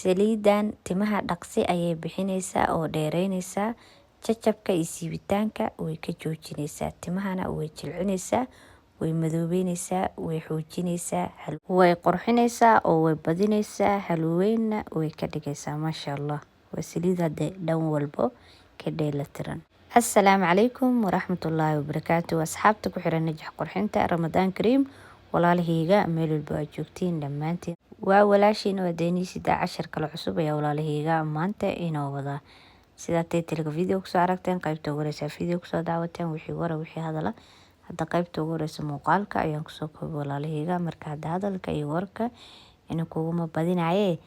saliidan timaha dhaqsi ayay bixinaysaa oo dheereynaysaa, jajabka iyo siibitaanka way ka joojinaysaa, timahana way jilcinaysaa, way madoobeynaysaa, way xoojinaysaa, way qurxinaysaa oo way badinaysaa, halweynna way ka dhigaysaa. Maasha Allah, waa saliid hadda dhan walbo ka dheelatiran. Assalaamu calaykum waraxmatullaahi wabarakaatu. Asxaabta ku xiran Najax Qurxinta, Ramadaan Kariim. walaalahayga meel walba aad joogtiin dhammaantiin waa walaashiin oo deeniisida cashar kale cusub ayaa walaalahayga maanta inoo wada sida title video ku soo aragteen qaybta ugu horeysa video ku soo daawateen wixii hadala hadda qaybta ugu horeysa muuqaalka ayaan kusoo koobay walaalahayga marka hadalka iyo warka inuu kugu badinaaye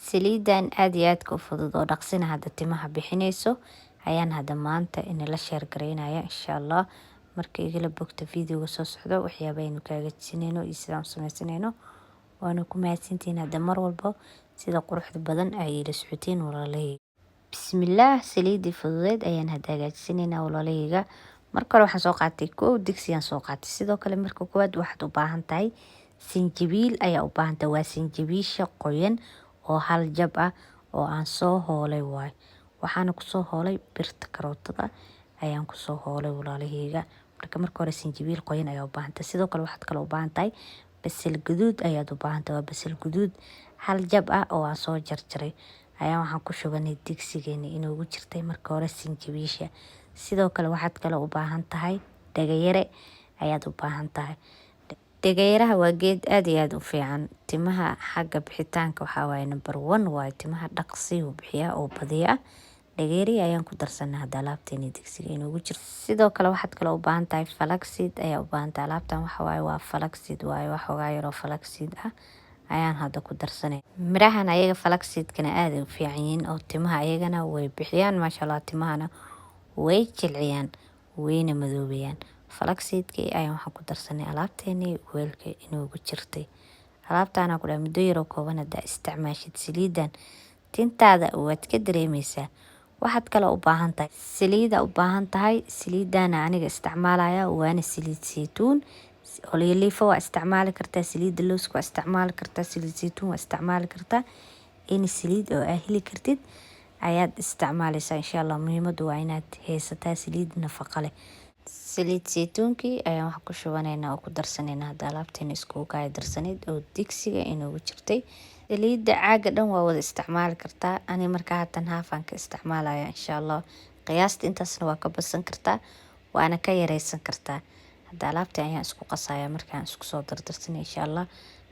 saliidan aad iyo aad u fudud oo dhaqsina hadda timaha bixinayso ayaan hadda maanta in la share gareynaya insha Allah marka igala bogta video soo socdo waxyaabaynu kaaga jisinayno iyo sidaan sameeysanayno waana ku mahadsantiin hadda mar walba sida quruxda badan ay ila socotiin walaalahayga. Bismillah, saliidi fududeed ayaan hadda hagaajisanaynaa walaalahayga. Marka hore waxaan soo qaatay digsiyan soo qaatay. Sidoo kale marka koowaad waxaad u baahan tahay sinjibiil ayaa u baahan tahay. Waa sinjibiisha qoyan oo hal jab ah oo aan soo hoolay waay. Waxaan ku soo hoolay birta karootada ayaan ku soo hoolay walaalahayga. marka hore sinjibiil qoyan ayaa u baahan tahay. Sidoo kale waxaad kale u baahan tahay basal guduud ayaad u baahan tahay. Waa basal guduud hal jab ah oo aan soo jarjaray ayaa waxaan ku shubanay digsigeena inoogu jirtay marka hore sinjibiisha. Sidoo kale waxaad kale u baahan tahay dhagayare ayaad u baahan tahay. Dhagayaraha waa geed aad iyo aad u fiican timaha xagga bixitaanka waxa waaye number 1 waa timaha dhaqsi u bixiya oo badiya. dhagayari ayaan ku darsanaa hadda alaabteena digsiga inoogu jirto. Sidoo kale waxaad kale u baahan tahay flaxseed ayaa u baahan tahay. Alaabtan waxa waaye waa flaxseed waaye wax xogaa yar oo flaxseed ah ayaan hadda ku darsanay. Mirahan ayaga flaxseedkana aad u fiican yihiin oo timaha ayagana way bixiyaan maasha Allah timahana way jilciyaan wayna madoobayaan. Flaxseedka ayaan waxaan ku darsanay alaabteena weelka inoogu jirtay. Alaabtaana ku dhahay muddo yar oo kooban hadda isticmaashid saliidan tintaada waad ka dareemaysaa. waxaad kale u baahan tahay saliida u baahan tahay saliidana aniga isticmaalaya waana saliid saytuun olive waa isticmaali kartaa saliid looska waa isticmaali kartaa saliid saytuun waa isticmaali kartaa in saliid oo heli kartid ayaad isticmaalaysaa insha Allah. muhiimadu waa inaad haysataa saliid nafaqo leh. saliid saytuunkii ayaan wax ku shubanaynaa oo ku darsanaynaa hadda alaabteena isku kaay darsaneed oo digsiga inoogu jirtay. saliida caaga dhan waa wada isticmaali kartaa. ani marka haatan haafan ka isticmaalaya insha Allah. qiyaasta intaasna waa ka badsan kartaa waana ka yareysan kartaa. hadda alaabta ayaan isku qasaya markaan isku soo dardarsanay insha Allah.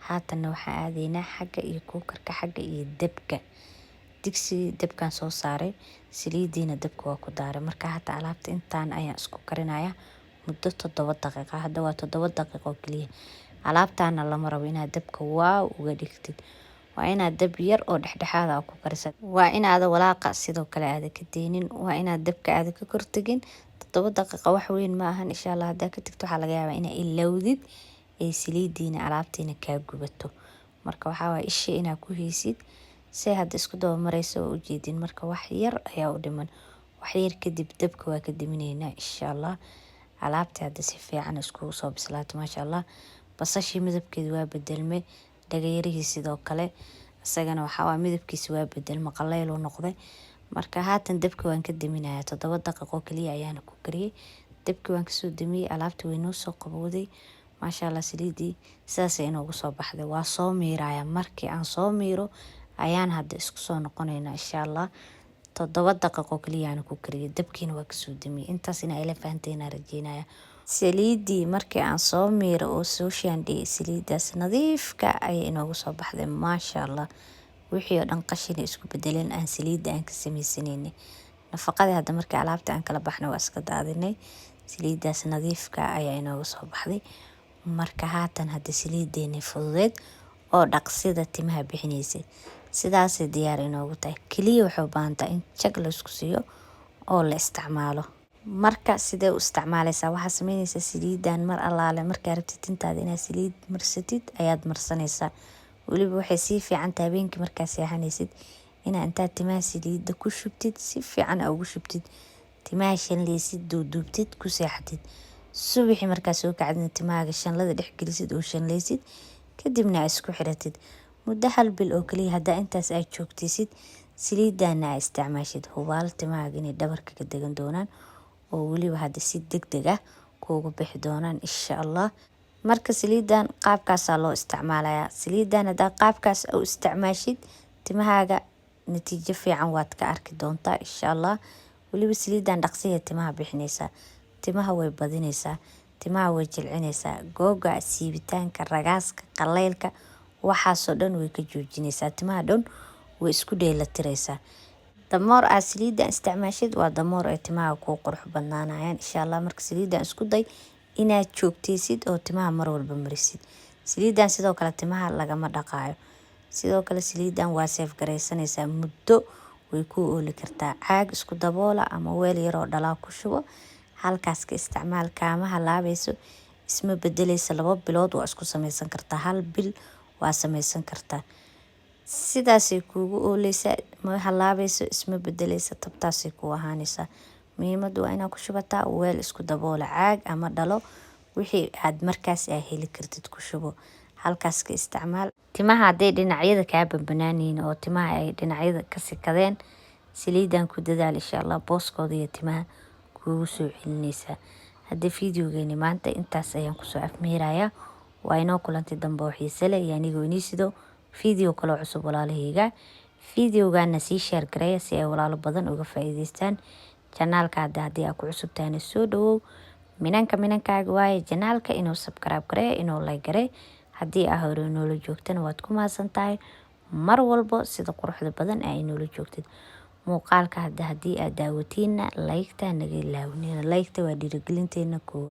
haatanna waxaan aadaynaa xagga iyo kuukarka xagga iyo dabka. digsi dabkan soo saaray saliidiina dabka waa ku daaray. marka hata alaabta intaan ayaan isku karinaya muddo 7 daqiiqo. hadda waa 7 daqiiqo kaliya. alaabtaana lama rabo inaad dabka waaw uga dhigtid. waa inaad dab yar oo dhexdhexaad ah ku karisid. waa inaad walaaqa sidoo kale aad ka deynin. waa inaad dabka aad ka kortagin. 7 daqiiqo wax weyn ma ahan insha Allah. hadda ka tagto waxa laga yaabaa inaad ilowdid ee saliidiina alaabtiina ka gubato. marka waxa waa isha inaad ku haysid si hadda isku daba marayso oo u jeedin. marka wax yar ayaa u dhiman. wax yar kadib dabka waa ka diminaynaa insha Allah. alaabta hadda si fiican isku soo bislaato maasha Allah. basashii midabkeedu waa bedelmay. dhagayarihii sidoo kale isagana waxa waa midabkiisa waa bedelmay qallayl uu noqday. marka haatan dabka waan ka diminayaa 7 daqiiqo kaliya ayaan ku kariyay. dabka waan ka soo dimiyay alaabta way noo soo qabowday maasha Allah. saliidii sidaas ay inoogu soo baxday. waa soo miiraya markii aan soo miiro ayaan hadda isku soo noqonaynaa insha Allah. 7 daqiiqo kaliya aan ku kariyay dabkiina waa ka soo dimiyay. intaas ina ila fahanteen rajeynaya. saliidii markii aan soo miiro oo soo shaandhiyay saliidaas nadiifka ay inoogu soo baxday maasha Allah. wixii oo dhan qashin isku bedeleen aan saliida aan ka sameysanaynay. nafaqada hadda markii alaabta aan kala baxnay waa iska daadinay. saliidaas nadiifka ayaa inoogu soo baxday. marka haatan hadda saliideena fududeed oo dhaqsida timaha bixinaysa sidaas diyaar inoogu tahay. kaliya wuxuu u baahan tahay in jag la isku siiyo oo la isticmaalo. marka sidee u isticmaalaysaa waxa sameynaysaa saliidan mar allaale markaa rabtid tintaada inaad saliid marsatid ayaad marsanaysaa. waliba waxay si fiican tahay habeenkii markaa seexanaysid inaad intaad timaha saliida ku shubtid si fiican ugu shubtid timaha shanleysid duubtid ku seexatid. subaxii markaa soo kacdina timahaaga shanlada dhex gelisid oo shanleysid kadibna isku xiratid. muddo hal bil oo kaliya haddaa intaas aad joogtaysid saliidana aad isticmaashid hubaal timahaaga inay dhabarka ka degan doonaan oo weliba hadda si degdeg ah kuugu bixi doonaan insha Allah. marka saliidan qaabkaasaa loo isticmaalayaa. saliidan haddaa qaabkaas u isticmaashid timahaaga natiijo fiican waad ka arki doontaa insha Allah. weliba saliidan dhaqsiya timaha bixinaysaa, timaha way badinaysaa, timaha way jilcinaysaa, googa siibitaanka, ragaaska, qaleylka waxaasoo dhan way ka joojinaysaa, timaha dhan way isku dheelatiraysaa. damoor aad saliidan isticmaashid waa damoor ay timaha ku qurux badnaanayaan insha Allah. marka saliidan isku day inaad joogtaysid oo timaha mar walba marisid. saliidan sidoo kale timaha lagama dhaqaayo, sidoo kale saliidan waa seef garaysanaysaa muddo way ku ooli kartaa. caag isku daboola ama weel yar oo dhalaa ku shubo, halkaas ka isticmaal, kaama halaabayso, isma bedelaysa. 2 bilood waa isku samaysan kartaa, 1 bil waa samaysan kartaa. sidaasay kuugu ooleysaa, ma halaabayso, isma bedelaysa, tabtaasay ku ahaanaysaa. muhiimadu waa inaad ku shubataa weel isku daboola, caag ama dhalo, wixii aad markaas heli kartid ku shubo, halkaas ka isticmaal. timaha hadday dhinacyada kaa bambanaaniin oo timaha ay dhinacyada ka sikadeen, saliidan ku dadaal insha Allah, booskooda iyo timaha kuugu soo celinaysaa. hadda fiidiyogeeni maanta intaas ayaan kusoo afmeerayaa. waa inoo kulantay dambe oo xiise leh iyo anigoo inii sido fiidiyo kale cusub walaalahayga. fiidiyogana sii share gareeya si ay walaalo badan uga faa'iidaystaan. janaalka haddii aad ku cusub tahayna soo dhawow, minankaaga waaye janaalka inuu subscribe gareeyo, inuu like gareeyo. haddii aad hore noola joogtana waad ku mahadsan tahay mar walbo sida quruxda badan ay noola joogtid. muuqaalka haddii aad daawatiina like-ta naga ilaawinina, like-ta waa dhiirigelinteena koow.